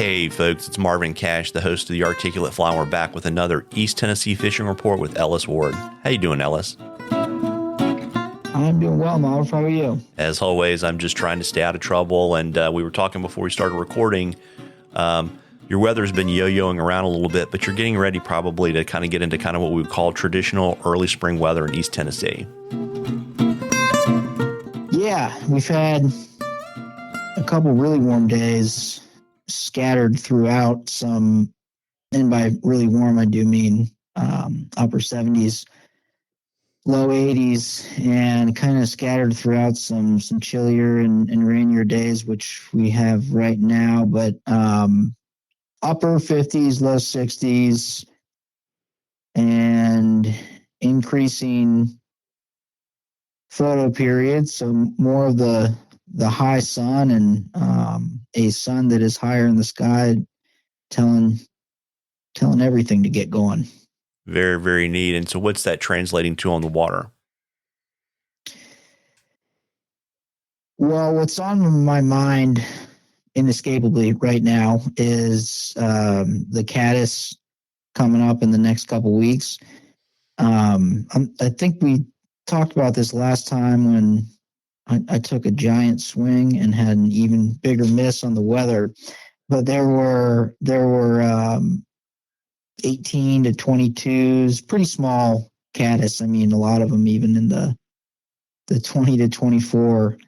Hey folks, it's Marvin Cash, the host of the Articulate Fly. We're back with another East Tennessee fishing report with Ellis Ward. How you doing, Ellis? I'm doing well, Marv. How are you? As always, I'm just trying to stay out of trouble. And we were talking before we started recording. Your weather's been yo-yoing around a little bit, but you're getting ready probably to kind of get into kind of what we would call traditional early spring weather in East Tennessee. Yeah, we've had a couple really warm days scattered throughout some, and by really warm, I do mean upper 70s, low 80s, and kind of scattered throughout some chillier and rainier days, which we have right now, but upper 50s, low 60s, and increasing photo periods, so more of the high sun and a sun that is higher in the sky, telling everything to get going. Very, very neat. And so what's that translating to on the water? Well, what's on my mind inescapably right now is the caddis coming up in the next couple weeks. I think we talked about this last time when I took a giant swing and had an even bigger miss on the weather, but there were 18 to 22s, pretty small caddis. I mean, a lot of them even in the 20 to 24.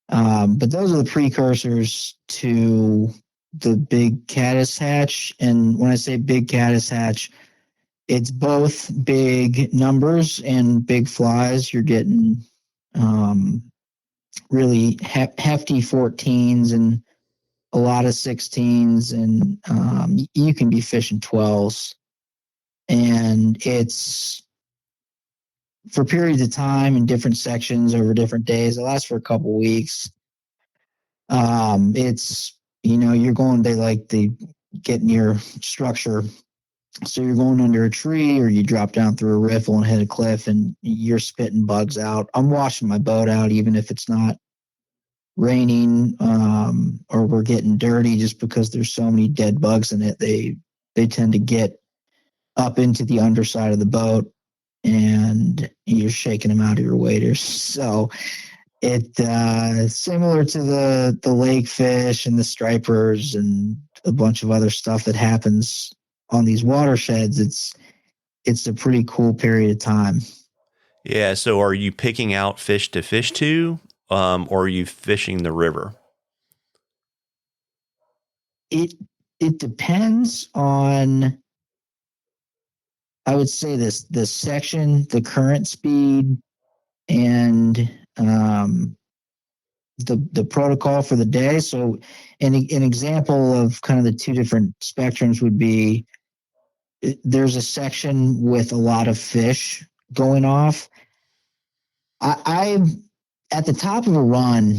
But those are the precursors to the big caddis hatch. And when I say big caddis hatch, it's both big numbers and big flies. You're getting really hefty 14s and a lot of 16s, and you can be fishing 12s. And it's for periods of time in different sections over different days. It lasts for a couple weeks. It's, you're going, they like the get near structure. So you're going under a tree or you drop down through a riffle and hit a cliff and you're spitting bugs out. I'm washing my boat out even if it's not raining or we're getting dirty, just because there's so many dead bugs in it. They tend to get up into the underside of the boat and you're shaking them out of your waders. So it's similar to the lake fish and the stripers and a bunch of other stuff that happens on these watersheds. It's a pretty cool period of time. Yeah. So are you picking out fish to fish to, or are you fishing the river? It depends on, I would say, the section, the current speed, and the protocol for the day. So an example of kind of the two different spectrums would be, there's a section with a lot of fish going off. I at the top of a run,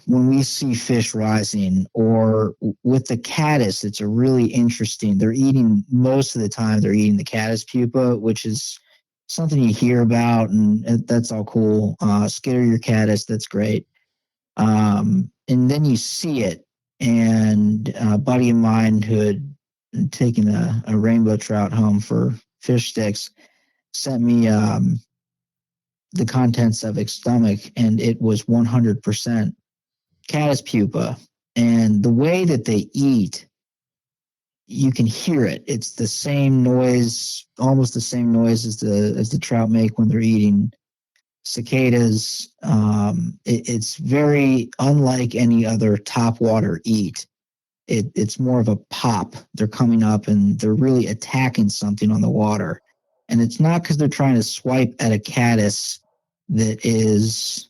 when we see fish rising, or with the caddis, it's a really interesting, they're eating, most of the time they're eating the caddis pupa, which is something you hear about, and that's all cool. Skitter your caddis, that's great. And then you see it, and a buddy of mine who had taken a rainbow trout home for fish sticks sent me the contents of its stomach, and it was 100% caddis pupa. And the way that they eat, you can hear it. It's the same noise, almost the same noise as the trout make when they're eating cicadas. It's very unlike any other topwater eat. It's more of a pop. They're coming up and they're really attacking something on the water. And it's not because they're trying to swipe at a caddis that is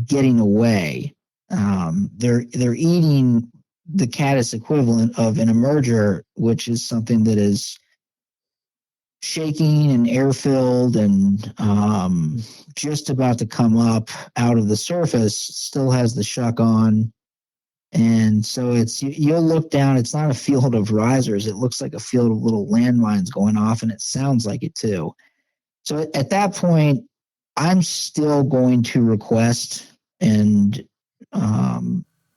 getting away. They're eating the caddis equivalent of an emerger, which is something that is shaking and air-filled and just about to come up out of the surface, still has the shuck on. And so you'll look down, it's not a field of risers, it looks like a field of little landmines going off, and it sounds like it too. So at that point, I'm still going to request and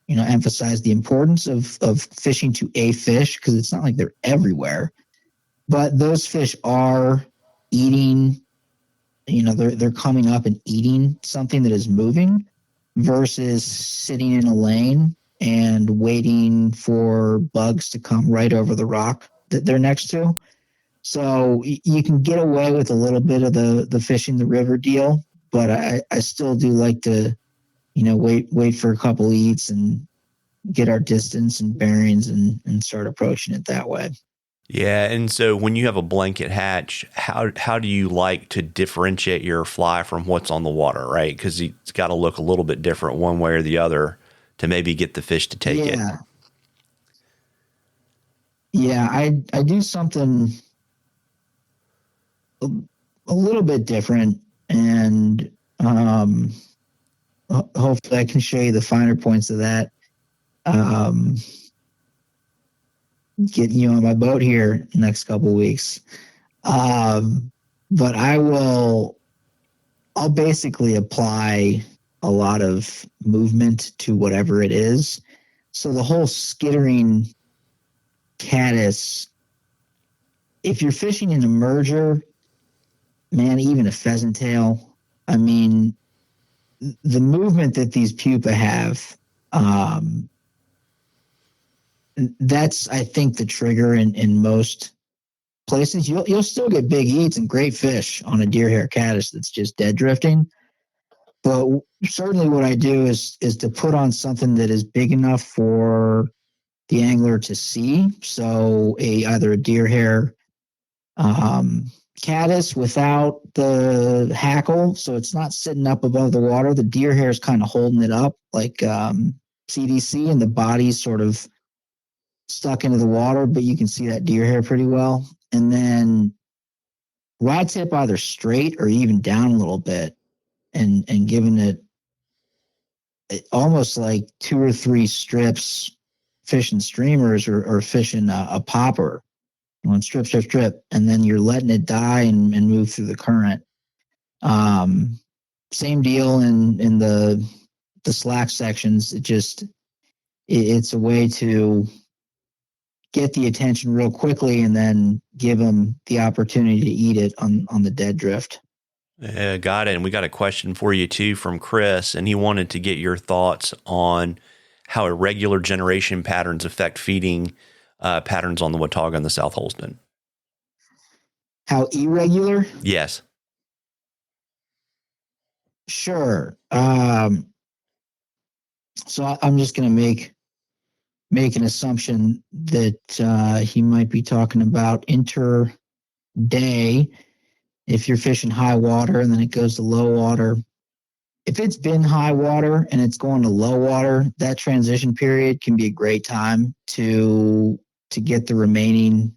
emphasize the importance of fishing to a fish, because it's not like they're everywhere, but those fish are eating, they're coming up and eating something that is moving versus sitting in a lane and waiting for bugs to come right over the rock that they're next to. So you can get away with a little bit of the fishing the river deal, but I still do like to, wait for a couple eats and get our distance and bearings and start approaching it that way. Yeah, and so when you have a blanket hatch, how do you like to differentiate your fly from what's on the water, right? Because it's got to look a little bit different one way or the other to maybe get the fish to take it. Yeah, I do something a little bit different, and hopefully I can show you the finer points of that. Getting you on my boat here next couple weeks. But I'll basically apply a lot of movement to whatever it is. So the whole skittering caddis, if you're fishing in a merger, man, even a pheasant tail, I mean, the movement that these pupa have, that's, I think, the trigger in most places. You'll still get big eats and great fish on a deer hair caddis that's just dead drifting. But certainly what I do is to put on something that is big enough for the angler to see. So either a deer hair caddis without the hackle, so it's not sitting up above the water. The deer hair is kind of holding it up like CDC, and the body's sort of stuck into the water, but you can see that deer hair pretty well. And then rod tip either straight or even down a little bit, and giving it almost like 2 or 3 strips, fishing streamers or fishing a popper. You want strip, and then you're letting it die and move through the current. Same deal in the slack sections. It's a way to get the attention real quickly and then give them the opportunity to eat it on the dead drift. Got it. And we got a question for you too from Chris, and he wanted to get your thoughts on how irregular generation patterns affect feeding patterns on the Watauga and the South Holston. How irregular? Yes. Sure. So I'm just going to make an assumption that he might be talking about inter-day. If you're fishing high water and then it goes to low water, if it's been high water and it's going to low water, that transition period can be a great time to get the remaining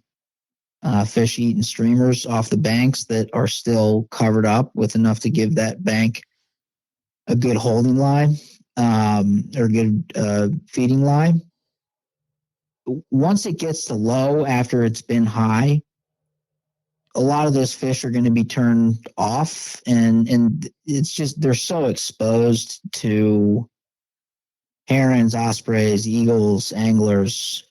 fish eating streamers off the banks that are still covered up with enough to give that bank a good holding line or a good feeding line. Once it gets to low after it's been high, a lot of those fish are going to be turned off, and it's just they're so exposed to herons, ospreys, eagles, anglers.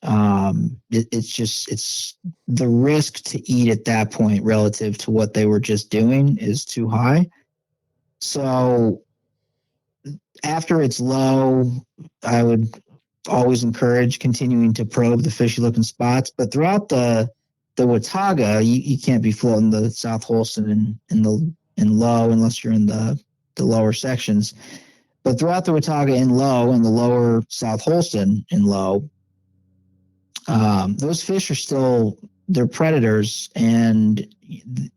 It's the risk to eat at that point relative to what they were just doing is too high. So after it's low, I would always encourage continuing to probe the fishy looking spots, but throughout the Watauga, you can't be floating the South Holston in low unless you're in the lower sections. But throughout the Watauga in low and the lower South Holston in low, those fish are still, they're predators, and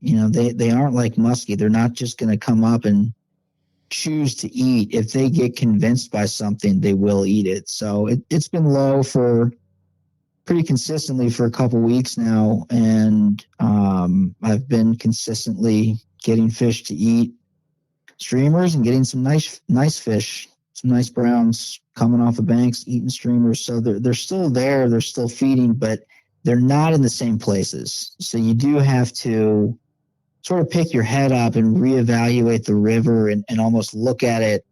they aren't like muskie. They're not just going to come up and choose to eat. If they get convinced by something, they will eat it. So it's been low for pretty consistently for a couple weeks now, and I've been consistently getting fish to eat streamers and getting some nice fish, some nice browns coming off the banks eating streamers. So they're still there, they're still feeding, but they're not in the same places. So you do have to sort of pick your head up and reevaluate the river and almost look at it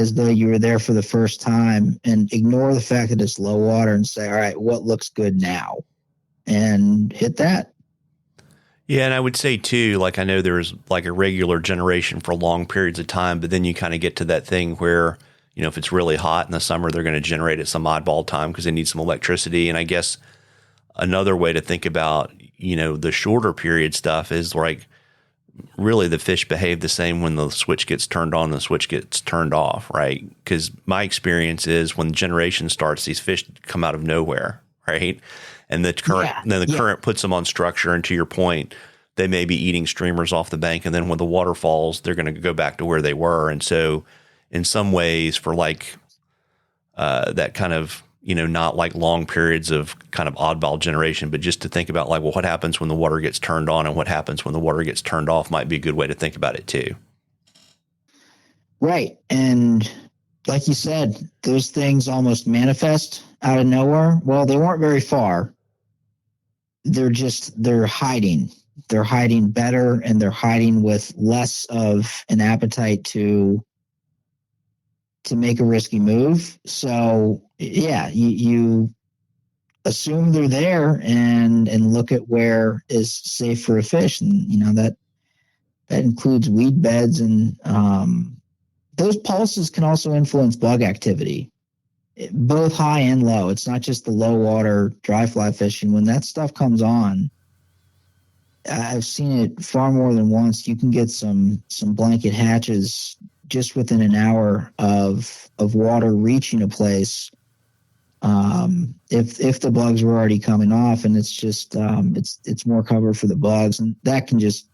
as though you were there for the first time and ignore the fact that it's low water and say, all right, what looks good now? And hit that. Yeah, and I would say too, like I know there's like a regular generation for long periods of time, but then you kind of get to that thing where, you know, if it's really hot in the summer, they're going to generate at some oddball time because they need some electricity. And I guess another way to think about, you know, the shorter period stuff is like really the fish behave the same when the switch gets turned on, the switch gets turned off, right? Because my experience is when generation starts, these fish come out of nowhere, right? And the current, current puts them on structure. And to your point, they may be eating streamers off the bank. And then when the water falls, they're going to go back to where they were. And so in some ways for like that kind of, you know, not like long periods of kind of oddball generation, but just to think about like, well, what happens when the water gets turned on and what happens when the water gets turned off might be a good way to think about it too. Right. And like you said, those things almost manifest out of nowhere. Well, they weren't very far. They're hiding. They're hiding better, and they're hiding with less of an appetite to make a risky move. So yeah, you assume they're there and look at where is safe for a fish. And, you know, that includes weed beds, and those pulses can also influence bug activity, both high and low. It's not just the low water dry fly fishing. When that stuff comes on, I've seen it far more than once. You can get some blanket hatches just within an hour of water reaching a place. If the bugs were already coming off, and it's just it's more cover for the bugs, and that can just,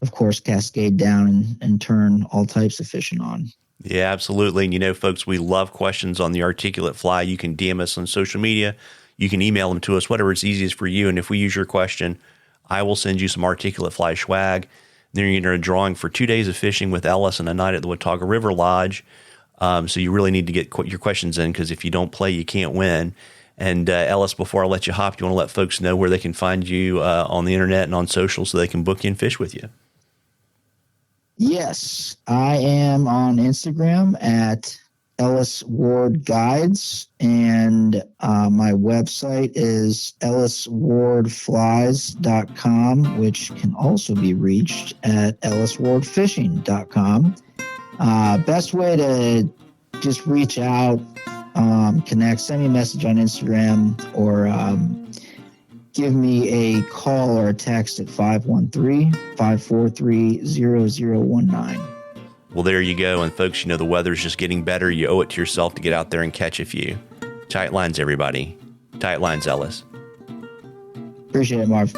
of course, cascade down and turn all types of fishing on. Yeah, absolutely. And you know, folks, we love questions on the articulate fly. You can DM us on social media. You can email them to us, whatever is easiest for you. And if we use your question, I will send you some articulate fly swag. Then you're in a drawing for 2 days of fishing with Ellis and a night at the Watauga River Lodge. So you really need to get your questions in, because if you don't play, you can't win. And Ellis, before I let you hop, you want to let folks know where they can find you on the internet and on social so they can book you and fish with you. Yes, I am on Instagram at Ellis Ward Guides, and my website is elliswardflies.com, which can also be reached at elliswardfishing.com. Best way to just reach out, connect, send me a message on Instagram, or give me a call or a text at 513-543-0019. Well, there you go. And folks, you know, the weather's just getting better. You owe it to yourself to get out there and catch a few. Tight lines, everybody. Tight lines, Ellis. Appreciate it, Marv.